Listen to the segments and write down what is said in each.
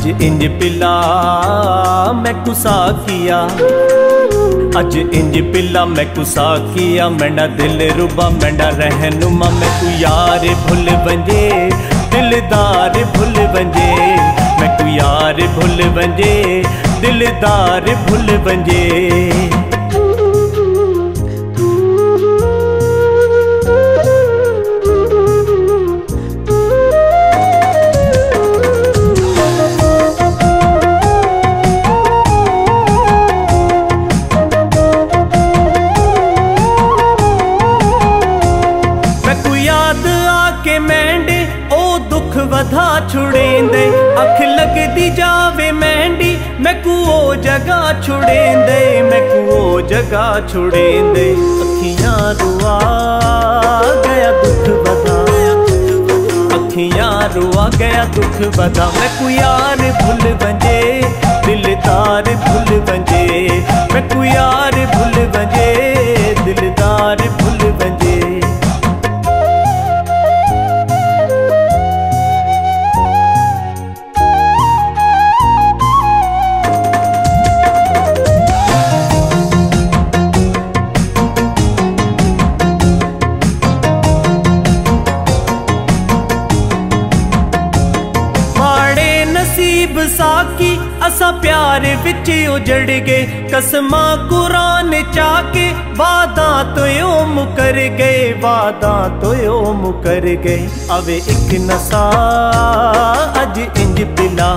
अज इंज पिला मैं कुसा किया, अज इंज पिला मैं कुसा किया। मैंडा दिल रुबा मैंडा रहनुमा, मैं तू यार भुल वंजे दिलदार भुल वंजे, मैं तू यार भुल वंजे दिलदार भुल वंजे। वधा छुड़ेंदे अख लगदी जावे मेहंदी, मैं को ओ जगह छुड़ेंदे, मैं को ओ जगह छुड़ेंदे। अखियां रुआ गया दुख वधा, अखियां रुआ गया दुख वधा। मैं को यार भुल वंजे दिलदार भुल वंजे, मैं को यार भुल वंजे दिलदार भुल वंजे। नसीब साकी असा प्यार विच उजड़ गए, कसमा कुरान चाके वादा तो यो मुकर गए, वादा तो यो मुकर गए। अवे एक नशा अज इंज पिला,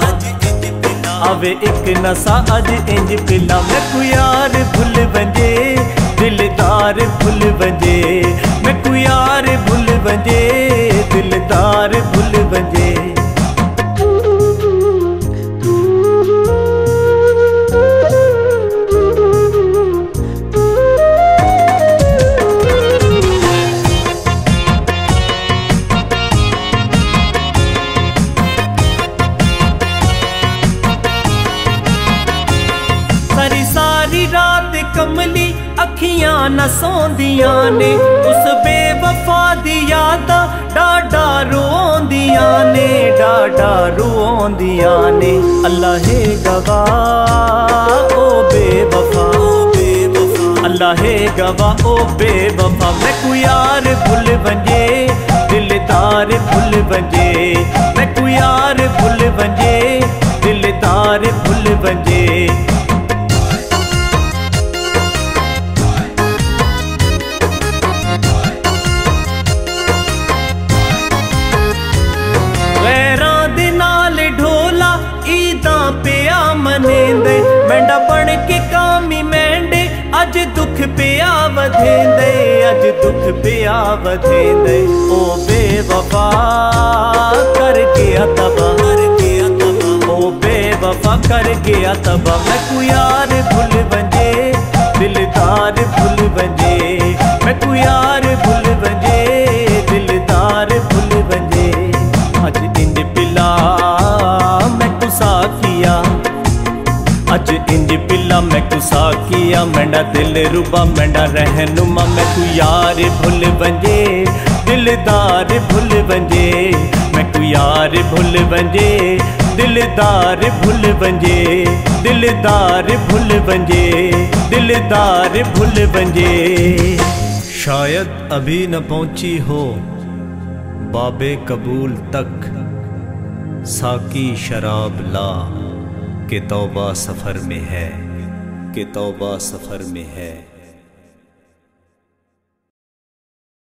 अवे एक नशा अज इंज पिला। मैं को यार भुल वंजे दिलदार भुल वंजे, मैं को यार भुल वंजे दिलदार भुल वंजे। सारी रात कमली अखियां न सौंदियां ने, उस बेवफा दी यादां डाडा रोंदियां ने, डाडा रोंदियां ने। अल्लाह गवाह ओ बेवफा, अल्लाह गवाह ओ बेवफा। मैं को यार भुल वंजे दिलदार भुल वंजे, मैं को यार भुल वंजे दिलदार भुल वंजे। पिया मनेंदे मैंडा बन के कामी मैंडे, अज दुख पिया वधेंदे, अज दुख पिया वधेंदे। ओ बेवफा कर गया तबाह, ओ बेवफा कर गया तबाह। मैं को यार भुल वंजे दिलदार भुल वंजे, मैं को यार भुल वंजे दिलदार भुल वंजे। अज इंज पिला मैं कुसा किया, अज इंज पिला मैं कुसा किया। मैंडा दिल रुबा मैंडा रहनुमा, मैं को यार भुल वंजे दिलदार भुल वंजे, मैं को यार भुल वंजे दिलदार भुल वंजे, दिलदार भुल वंजे दिलदार भुल वंजे। शायद अभी न पहुंची हो बाबे कबूल तक, साकी शराब ला के तौबा सफ़र में है, के तौबा सफ़र में है।